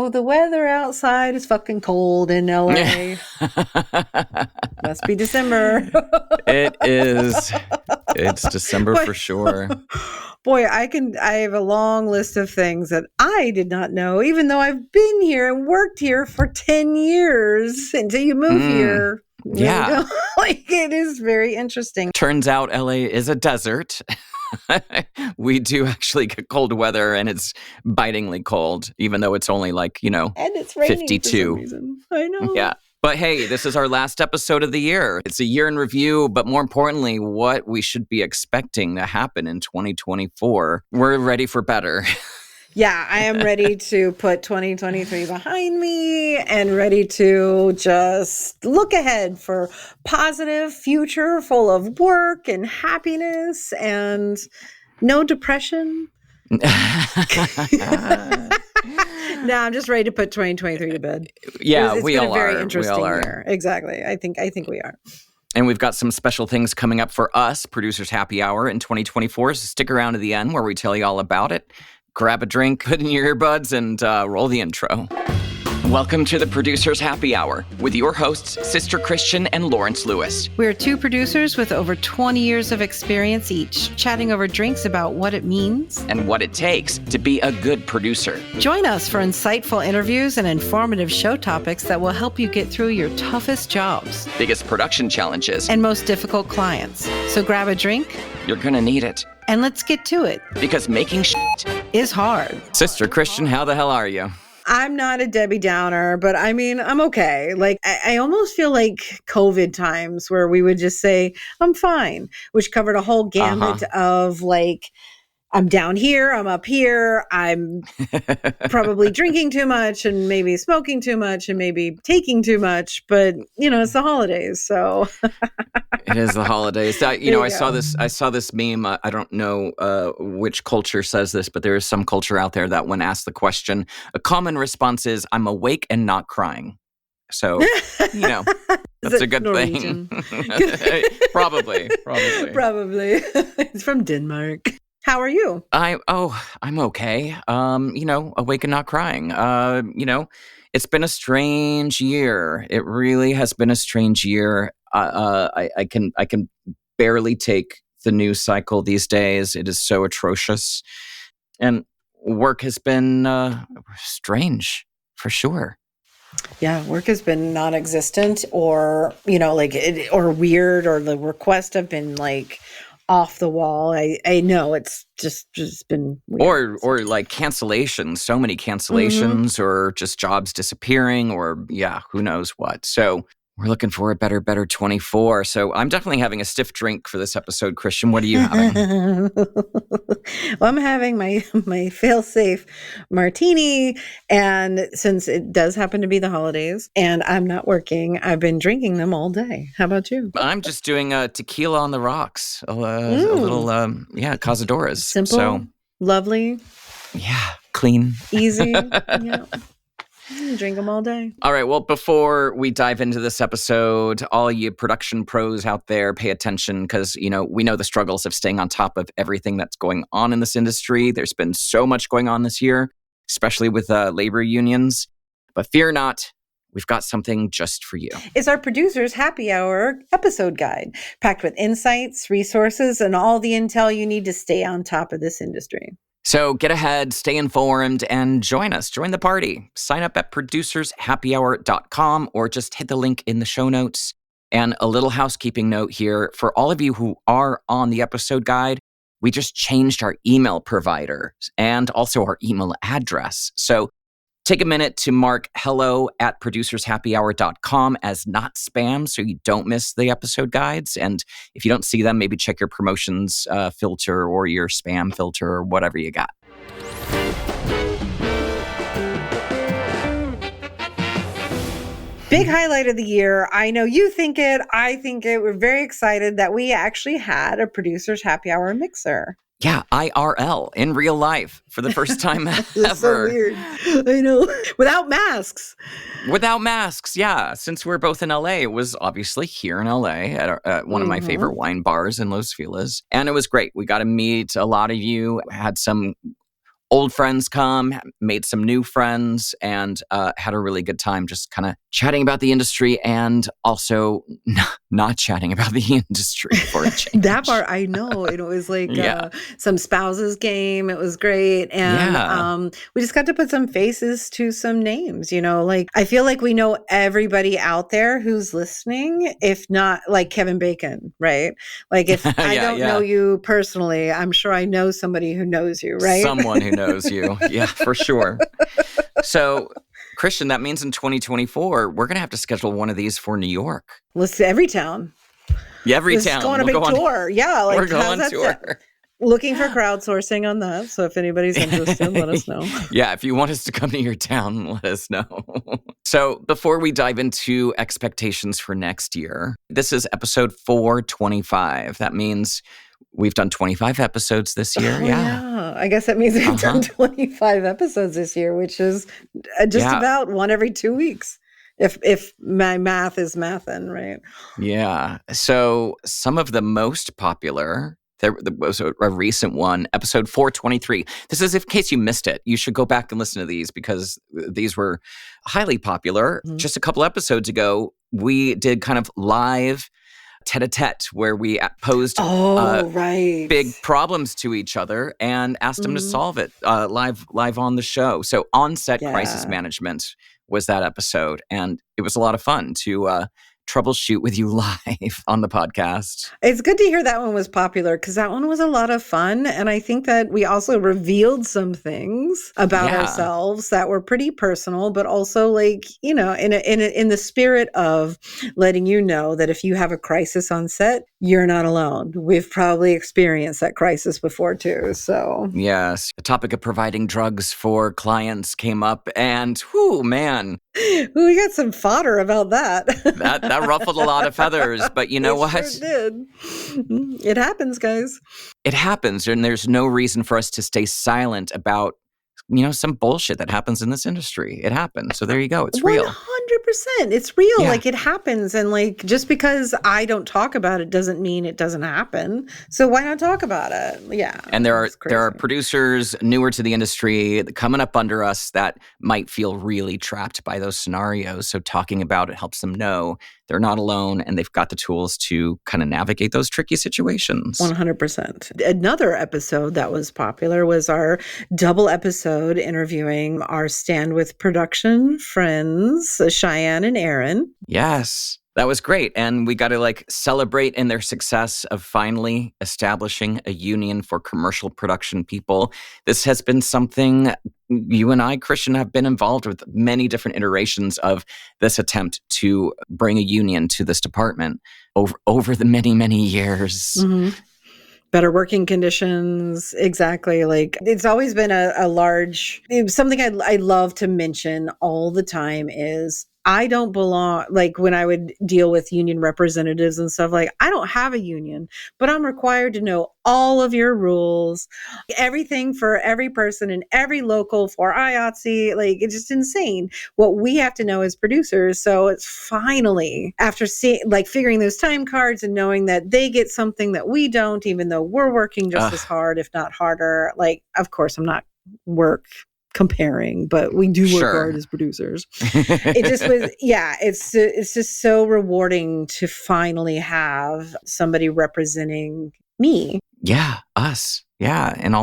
the weather outside is fucking cold in LA. Must be December. It is. It's December for sure. Boy, I have a long list of things that I did not know, even though I've been here and worked here for 10 years until you move here. Yeah. Like, it is very interesting. Turns out LA is a desert. We do actually get cold weather, and it's bitingly cold, even though it's only like, And it's raining 52. for some reason. I know. Yeah. But hey, this is our last episode of the year. It's a year in review, but more importantly, what we should be expecting to happen in 2024. We're ready for better. Yeah, I am ready to put 2023 behind me and ready to just look ahead for positive future full of work and happiness and no depression. No, I'm just ready to put 2023 to bed. Yeah, it's we been all a very are. interesting We all are. year. Exactly. I think we are. And we've got some special things coming up for us, Producers Happy Hour in 2024. So stick around to the end where we tell you all about it. Grab a drink, put in your earbuds, and roll the intro. Welcome to the Producers Happy Hour with your hosts, Sister Christian and Lawrence Lewis. We're two producers with over 20 years of experience each, chatting over drinks about what it means and what it takes to be a good producer. Join us for insightful interviews and informative show topics that will help you get through your toughest jobs, biggest production challenges, and most difficult clients. So grab a drink. You're gonna need it. And let's get to it. Because making shit is hard. Sister Christian, how the hell are you? I'm not a Debbie Downer, but I mean, I'm okay. Like, I almost feel like COVID times where we would just say, I'm fine, which covered a whole gamut of like, I'm down here, I'm up here, I'm probably drinking too much and maybe smoking too much and maybe taking too much, but it's the holidays, so. It is the holidays. I saw this meme. I don't know which culture says this, but there is some culture out there that when asked the question, a common response is, I'm awake and not crying. So, that's a good thing. Probably. It's from Denmark. How are you? I'm okay. Awake and not crying. It's been a strange year. It really has been a strange year. I can barely take the news cycle these days. It is so atrocious. And work has been strange, for sure. Yeah, work has been non-existent or, or weird, or the requests have been like off the wall. I know it's just been weird. Or like cancellations, so many cancellations, or just jobs disappearing, or who knows what. So we're looking for a better 24. So I'm definitely having a stiff drink for this episode. Christian, what are you having? Well, I'm having my fail-safe martini. And since it does happen to be the holidays and I'm not working, I've been drinking them all day. How about you? I'm just doing tequila on the rocks. A little, Cazadoras. Simple, so, lovely. Yeah, clean. Easy. Yeah. Drink them all day. All right. Well, before we dive into this episode, all you production pros out there, pay attention because, we know the struggles of staying on top of everything that's going on in this industry. There's been so much going on this year, especially with labor unions. But fear not, we've got something just for you. It's our Producers Happy Hour episode guide, packed with insights, resources, and all the intel you need to stay on top of this industry. So get ahead, stay informed, and join us. Join the party. Sign up at producershappyhour.com or just hit the link in the show notes. And a little housekeeping note here. For all of you who are on the episode guide, we just changed our email provider and also our email address. So take a minute to mark hello@producershappyhour.com as not spam so you don't miss the episode guides. And if you don't see them, maybe check your promotions filter or your spam filter or whatever you got. Big highlight of the year. I know you think it. I think it. We're very excited that we actually had a Producers Happy Hour mixer. Yeah, IRL, in real life, for the first time ever. It's so weird. I know. Without masks. Without masks, yeah. Since we're both in LA, it was obviously here in LA at one of my favorite wine bars in Los Feliz. And it was great. We got to meet a lot of you, had some old friends come, made some new friends, and had a really good time just kind of chatting about the industry and also not chatting about the industry for a change. That part, I know. It was like some spouses game. It was great. And we just got to put some faces to some names, like I feel like we know everybody out there who's listening, if not like Kevin Bacon, right? Like if I don't know you personally, I'm sure I know somebody who knows you, right? Someone who knows you. Yeah, for sure. So, Christian, that means in 2024, we're going to have to schedule one of these for New York. Let's every town. Yeah, every town. Go on a big tour. Yeah. Like, we're going on tour. Looking for crowdsourcing on that. So if anybody's interested, let us know. Yeah, if you want us to come to your town, let us know. So before we dive into expectations for next year, this is episode 425. That means we've done 25 episodes this year. Yeah. I guess that means we've done 25 episodes this year, which is just about one every 2 weeks. If my math is mathin', right? Yeah. So some of the most popular, there was a recent one, episode 423. This is in case you missed it. You should go back and listen to these because these were highly popular. Mm-hmm. Just a couple episodes ago, we did kind of live tete-a-tete where we posed big problems to each other and asked them to solve it live on the show. So on-set crisis management was that episode. And it was a lot of fun to troubleshoot with you live on the podcast. It's good to hear that one was popular because that one was a lot of fun. And I think that we also revealed some things about ourselves that were pretty personal, but also like, in the spirit of letting you know that if you have a crisis on set, you're not alone. We've probably experienced that crisis before too. So yes, the topic of providing drugs for clients came up and whew, man. We got some fodder about that. That ruffled a lot of feathers, but you know what? Sure did. It happens, guys. It happens, and there's no reason for us to stay silent about, some bullshit that happens in this industry. It happens. So there you go. It's real. 100%. It's real. Yeah. Like it happens. And like, just because I don't talk about it doesn't mean it doesn't happen. So why not talk about it? Yeah. And there are producers newer to the industry coming up under us that might feel really trapped by those scenarios. So talking about it helps them know they're not alone and they've got the tools to kind of navigate those tricky situations. 100%. Another episode that was popular was our double episode interviewing our Stand With production friends, Cheyenne and Aaron. Yes. That was great. And we got to celebrate in their success of finally establishing a union for commercial production people. This has been something you and I, Christian, have been involved with many different iterations of this attempt to bring a union to this department over the many, many years. Mm-hmm. Better working conditions. Exactly. Like it's always been a large, something I love to mention all the time is I don't belong, like when I would deal with union representatives and stuff, like I don't have a union, but I'm required to know all of your rules, everything for every person in every local for IATSE. Like it's just insane what we have to know as producers. So it's finally after figuring those time cards and knowing that they get something that we don't, even though we're working just as hard, if not harder. Like, of course, I'm not comparing, but we do work hard as producers. It just was, it's just so rewarding to finally have somebody representing me. Yeah, us. Yeah, and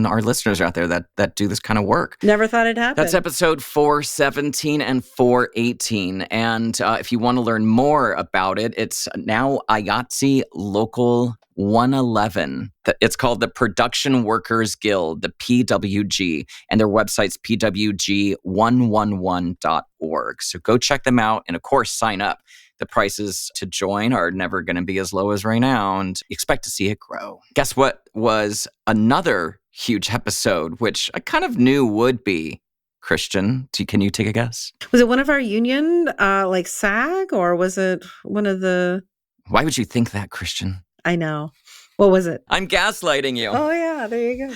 our listeners out there that do this kind of work. Never thought it'd happen. That's episode 417 and 418. And if you want to learn more about it, it's now IATSE Local 111. It's called the Production Workers Guild, the PWG, and their website's pwg111.org. So go check them out and, of course, sign up. The prices to join are never going to be as low as right now, and expect to see it grow. Guess what was another huge episode, which I kind of knew would be, Christian? Can you take a guess? Was it one of our union, like SAG, or was it one of the... Why would you think that, Christian? I know. What was it? I'm gaslighting you. Oh, yeah. There you go.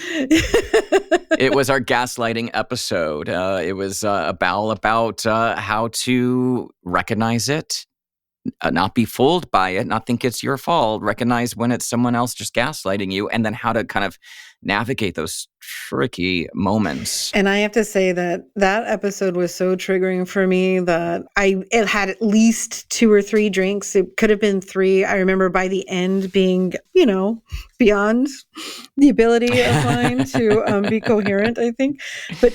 It was our gaslighting episode. It was about how to recognize it, not be fooled by it, not think it's your fault, recognize when it's someone else just gaslighting you, and then how to kind of navigate those tricky moments. And I have to say that episode was so triggering for me that it had at least 2 or 3 drinks. It could have been 3. I remember by the end being, beyond the ability of mine to be coherent, I think. But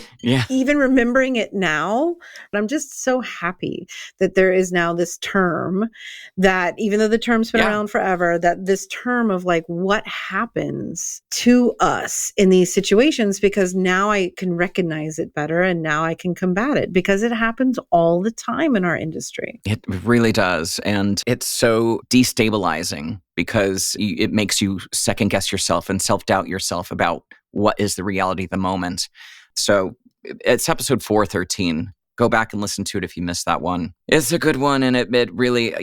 even remembering it now, I'm just so happy that there is now this term that, even though the term's been around forever, that this term of like what happens to us in these situations, because now I can recognize it better and now I can combat it, because it happens all the time in our industry. It really does. And it's so destabilizing because it makes you second guess yourself and self-doubt yourself about what is the reality of the moment. So it's episode 413. Go back and listen to it if you missed that one. It's a good one. And it really,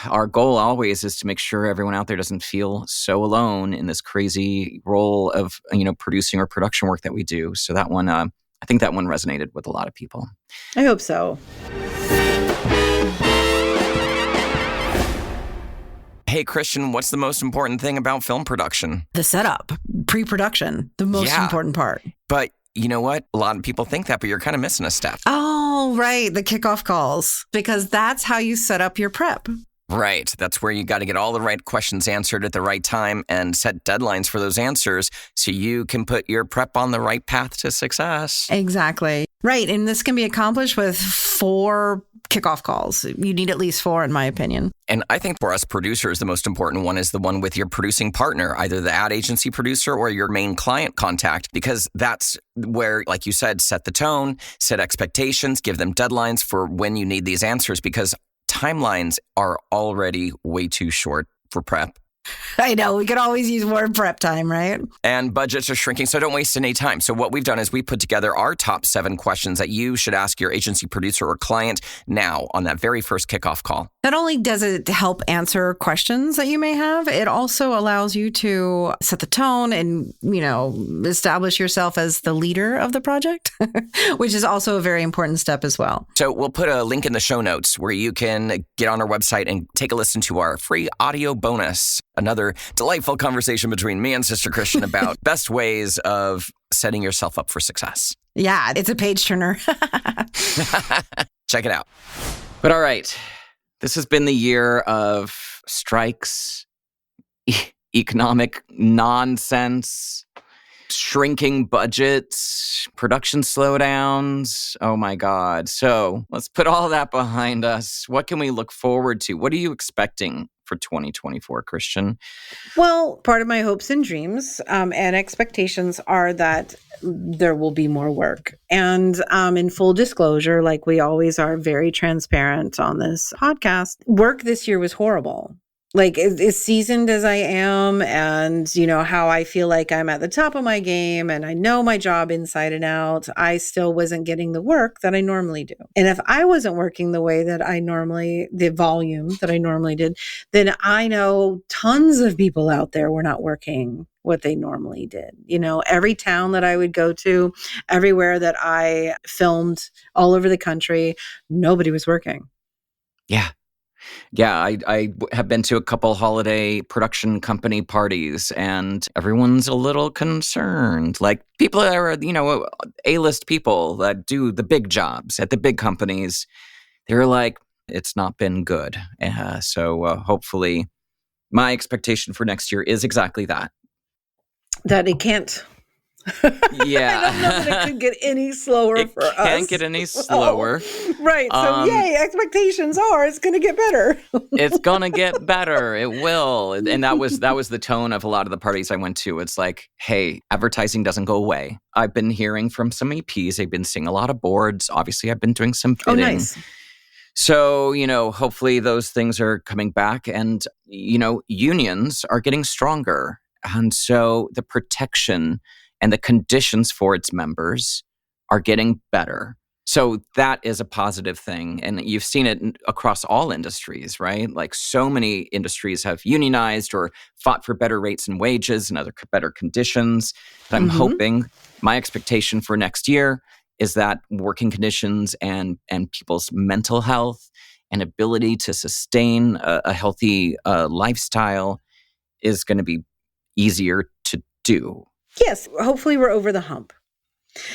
our goal always is to make sure everyone out there doesn't feel so alone in this crazy role of, producing or production work that we do. So that one, I think that one resonated with a lot of people. I hope so. Hey, Christian, what's the most important thing about film production? The setup, pre-production, the most important part. But you know what? A lot of people think that, but you're kind of missing a step. Oh, right. The kickoff calls, because that's how you set up your prep. Right. That's where you got to get all the right questions answered at the right time and set deadlines for those answers so you can put your prep on the right path to success. Exactly. Right. And this can be accomplished with 4 kickoff calls. You need at least 4, in my opinion. And I think for us producers, the most important one is the one with your producing partner, either the ad agency producer or your main client contact, because that's where, like you said, set the tone, set expectations, give them deadlines for when you need these answers, because timelines are already way too short for prep. I know. We could always use more prep time, right? And budgets are shrinking, so don't waste any time. So what we've done is we put together our top 7 questions that you should ask your agency producer or client now on that very first kickoff call. Not only does it help answer questions that you may have, it also allows you to set the tone and, establish yourself as the leader of the project, which is also a very important step as well. So we'll put a link in the show notes where you can get on our website and take a listen to our free audio bonus. Another delightful conversation between me and Sister Christian about best ways of setting yourself up for success. Yeah, it's a page turner. Check it out. But all right, this has been the year of strikes, economic nonsense, shrinking budgets, production slowdowns. Oh my God. So let's put all that behind us. What can we look forward to? What are you expecting for 2024, Christian? Well, part of my hopes and dreams and expectations are that there will be more work. And in full disclosure, like we always are very transparent on this podcast, work this year was horrible. Like as seasoned as I am, and how I feel like I'm at the top of my game and I know my job inside and out, I still wasn't getting the work that I normally do. And if I wasn't working the way that the volume that I normally did, then I know tons of people out there were not working what they normally did. Every town that I would go to, everywhere that I filmed all over the country, nobody was working. Yeah. Yeah, I have been to a couple holiday production company parties, and everyone's a little concerned. Like people that are, A-list people that do the big jobs at the big companies, they're like, it's not been good. So hopefully my expectation for next year is exactly that. That it can't. Yeah. I don't know that it could get any slower for us. It can't get any slower. Right. So yay, expectations are it's going to get better. It's going to get better. It will. And that was the tone of a lot of the parties I went to. It's like, hey, advertising doesn't go away. I've been hearing from some EPs. They've been seeing a lot of boards. Obviously, I've been doing some bidding. Oh, nice. So, hopefully those things are coming back, and, unions are getting stronger. And so the protection and the conditions for its members are getting better. So that is a positive thing. And you've seen it across all industries, right? Like so many industries have unionized or fought for better rates and wages and other better conditions. And I'm hoping, my expectation for next year is that working conditions and people's mental health and ability to sustain a healthy lifestyle is going to be easier to do. Yes, hopefully we're over the hump.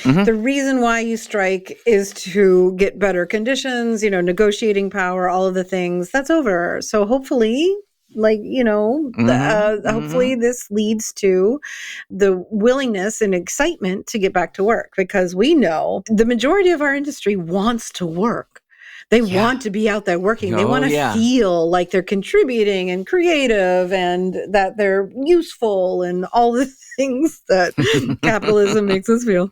The reason why you strike is to get better conditions, negotiating power, all of the things. That's over. So hopefully, hopefully this leads to the willingness and excitement to get back to work, because we know the majority of our industry wants to work. They want to be out there working. They want to feel like they're contributing and creative and that they're useful and all the things that capitalism makes us feel.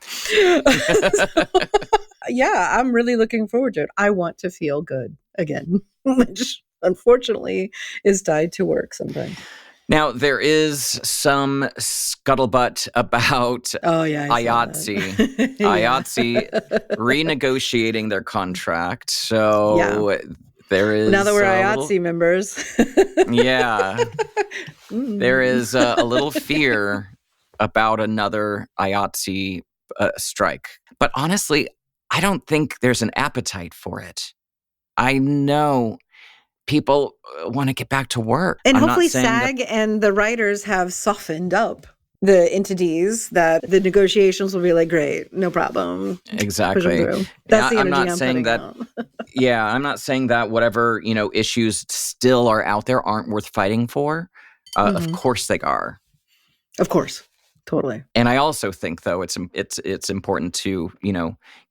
Yeah, I'm really looking forward to it. I want to feel good again, which unfortunately is tied to work sometimes. Now, there is some scuttlebutt about IATSE. IATSE renegotiating their contract. So there is... Now that we're IATSE members. There is a little fear about another IATSE strike. But honestly, I don't think there's an appetite for it. I know people want to get back to work. And hopefully SAG and the writers have softened up the entities that the negotiations will be like, great, no problem. Exactly. That's the energy I'm saying that. I'm not saying that whatever, issues still are out there aren't worth fighting for. Of course they are. Of course. Totally. And I also think, though, it's important to,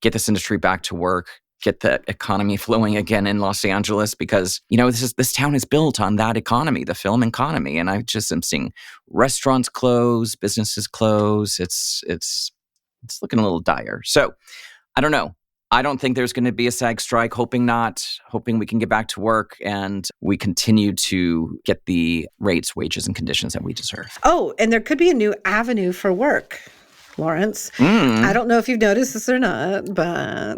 get this industry back to work, get the economy flowing again in Los Angeles, because, this town is built on that economy, the film economy. And I just am seeing restaurants close, businesses close. It's looking a little dire. So I don't know. I don't think there's going to be a SAG strike, hoping we can get back to work and we continue to get the rates, wages, and conditions that we deserve. Oh, and there could be a new avenue for work, Lawrence. I don't know if you've noticed this or not, but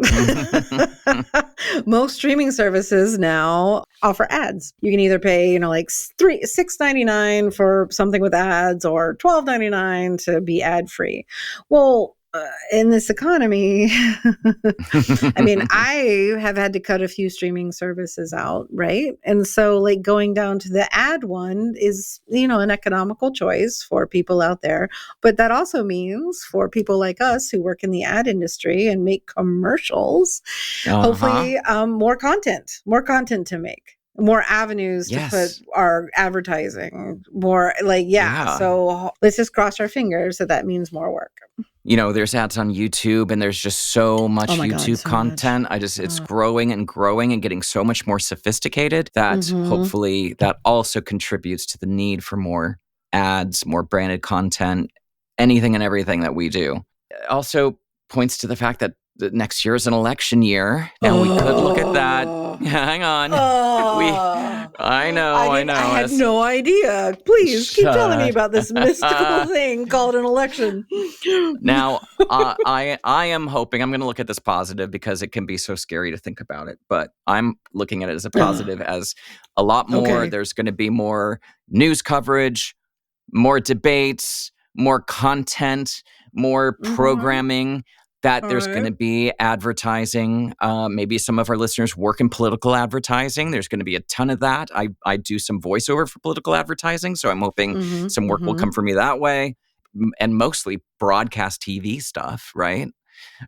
most streaming services now offer ads. You can either pay, like $6.99 for something with ads or $12.99 to be ad free. Well, in this economy, I mean, I have had to cut a few streaming services out, right? And so going down to the ad one is, an economical choice for people out there. But that also means for people like us who work in the ad industry and make commercials, hopefully more content to make. More avenues to put our advertising, more So let's just cross our fingers that means more work. There's ads on YouTube and there's just so much YouTube content. It's growing and growing and getting so much more sophisticated that hopefully that also contributes to the need for more ads, more branded content, anything and everything that we do. It also points to the fact that the next year is an election year. Now we could look at that. Hang on. I know. I had no idea. Please keep telling me about this mystical thing called an election. Now, I am hoping, I'm going to look at this positive because it can be so scary to think about it, but I'm looking at it as a positive, as a lot more. Okay. There's going to be more news coverage, more debates, more content, more programming. That there's going to be advertising. Maybe some of our listeners work in political advertising. There's going to be a ton of that. I do some voiceover for political advertising, so I'm hoping some work will come for me that way. And mostly broadcast TV stuff, right?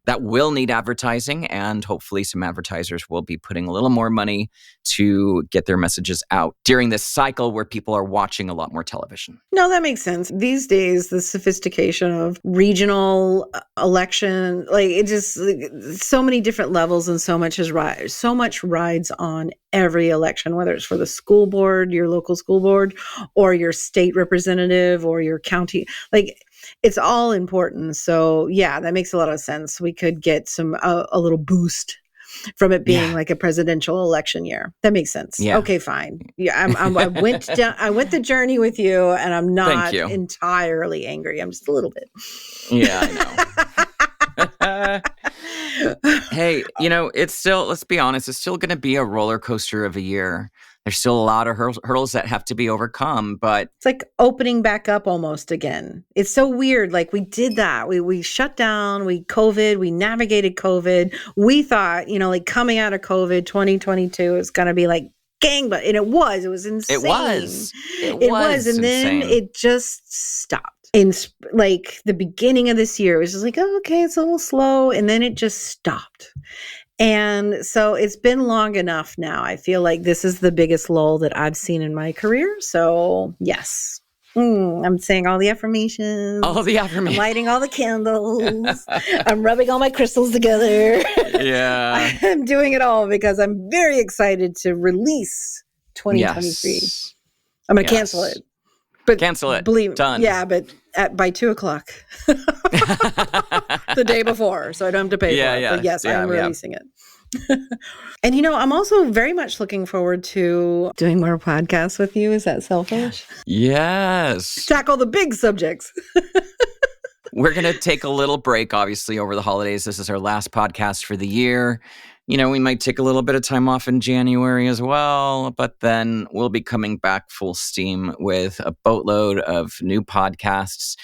That will need advertising, and hopefully some advertisers will be putting a little more money to get their messages out during this cycle where people are watching a lot more television. No, that makes sense. These days, the sophistication of regional election, it just so many different levels and so much rides on every election, whether it's for the school board, your local school board, or your state representative or your county, it's all important. So yeah, that makes a lot of sense. We could get a little boost from it being like a presidential election year. That makes sense. Yeah. Okay, fine. Yeah, I went the journey with you, and I'm not entirely angry. I'm just a little bit. Yeah, I know. Hey, it's still, let's be honest, it's still going to be a roller coaster of a year. There's still a lot of hurdles that have to be overcome, but it's like opening back up almost again. It's so weird. We did that. We shut down, we navigated COVID. We thought, coming out of COVID 2022 is going to be gangbusters. And it was insane. It was. And then it just stopped. in like the beginning of this year. It was just like, oh, okay, it's a little slow. And then it just stopped. And so it's been long enough now. I feel like this is the biggest lull that I've seen in my career. So yes. I'm saying all the affirmations. All the affirmations. I'm lighting all the candles. I'm rubbing all my crystals together. Yeah. I'm doing it all because I'm very excited to release 2023. Yes. I'm going to cancel it. But cancel it. Done. Yeah, but by 2:00 the day before, so I don't have to pay for it. But yes, I'm releasing it. And I'm also very much looking forward to doing more podcasts with you. Is that selfish? Yes. Tackle the big subjects. We're going to take a little break, obviously, over the holidays. This is our last podcast for the year. We might take a little bit of time off in January as well, but then we'll be coming back full steam with a boatload of new podcasts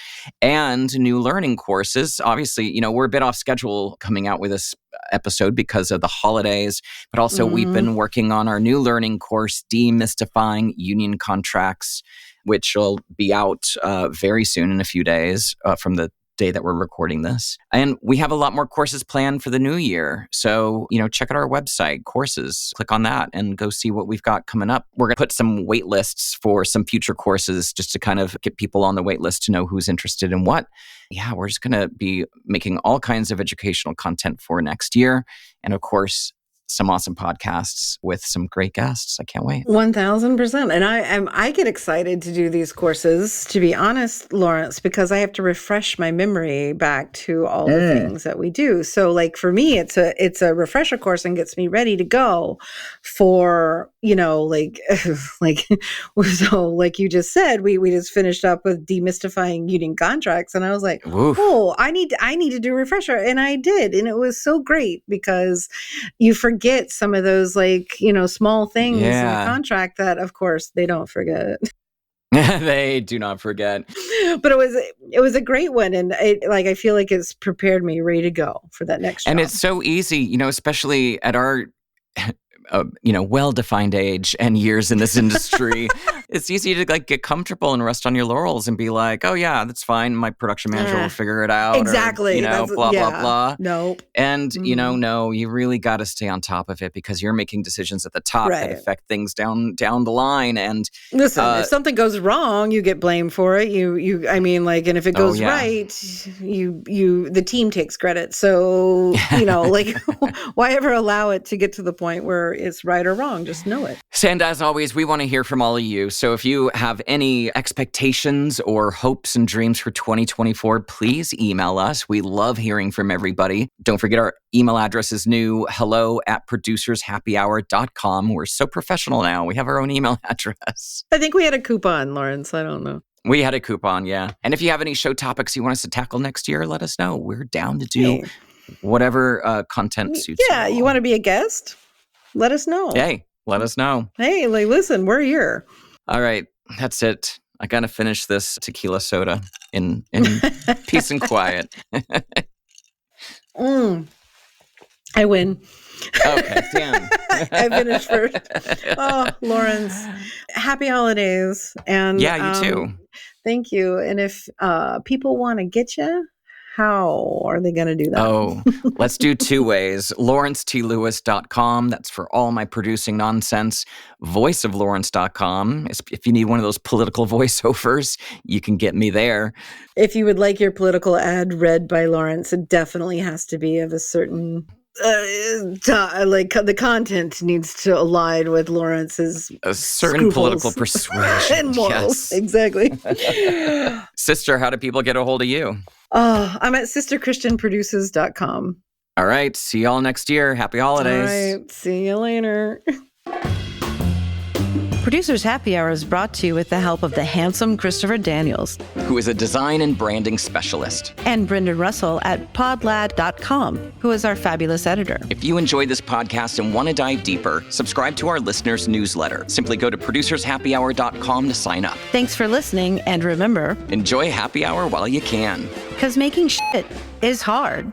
and new learning courses. Obviously, we're a bit off schedule coming out with this episode because of the holidays, but also we've been working on our new learning course, Demystifying Union Contracts, which will be out very soon in a few days from the day that we're recording this. And we have a lot more courses planned for the new year. So, check out our website, courses, click on that and go see what we've got coming up. We're going to put some wait lists for some future courses just to kind of get people on the wait list to know who's interested in what. Yeah, we're just going to be making all kinds of educational content for next year. And of course, some awesome podcasts with some great guests. I can't wait. 1000%. And I get excited to do these courses, to be honest, Lawrence, because I have to refresh my memory back to all the things that we do. So like for me, it's a refresher course and gets me ready to go for, so like you just said, we just finished up with Demystifying Union Contracts. And I was like, Oof. oh, I need to do a refresher. And I did. And it was so great because you forget some of those small things in the contract that of course they don't forget. They do not forget. But it was a great one, and I feel like it's prepared me ready to go for that next job. And it's so easy, especially at our well-defined age and years in this industry. It's easy to get comfortable and rest on your laurels and be like, oh yeah, that's fine. My production manager will figure it out. Exactly. Or, blah, blah, blah. Nope. And, no, you really got to stay on top of it because you're making decisions at the top that affect things down the line. And listen, if something goes wrong, you get blamed for it. And if it goes right, the team takes credit. So, why ever allow it to get to the point where it's right or wrong? Just know it. And as always, we want to hear from all of you. So if you have any expectations or hopes and dreams for 2024, please email us. We love hearing from everybody. Don't forget our email address is new, hello@producershappyhour.com. We're so professional now. We have our own email address. I think we had a coupon, Lawrence. I don't know. We had a coupon, yeah. And if you have any show topics you want us to tackle next year, let us know. We're down to do whatever content suits you. Yeah, you want to be a guest? Let us know. Hey, let us know. Hey, listen, we're here. All right, that's it. I got to finish this tequila soda in peace and quiet. I win. Okay, damn. I finished first. Oh, Lawrence, happy holidays. And yeah, you too. Thank you. And if people want to get you, how are they going to do that? Oh, let's do two ways. LawrenceTLewis.com. That's for all my producing nonsense. VoiceOfLawrence.com. If you need one of those political voiceovers, you can get me there. If you would like your political ad read by Lawrence, it definitely has to be of a certain... the content needs to align with Lawrence's a certain political persuasion and morals. Yes. Exactly. Sister, how do people get a hold of you? I'm at sisterchristianproduces.com. All right. See y'all next year. Happy holidays. All right. See you later. Producers Happy Hour is brought to you with the help of the handsome Christopher Daniels, who is a design and branding specialist, and Brendan Russell at podlad.com, who is our fabulous editor. If you enjoyed this podcast and want to dive deeper, subscribe to our listeners' newsletter. Simply go to producershappyhour.com to sign up. Thanks for listening, and remember, enjoy happy hour while you can. Because making shit is hard.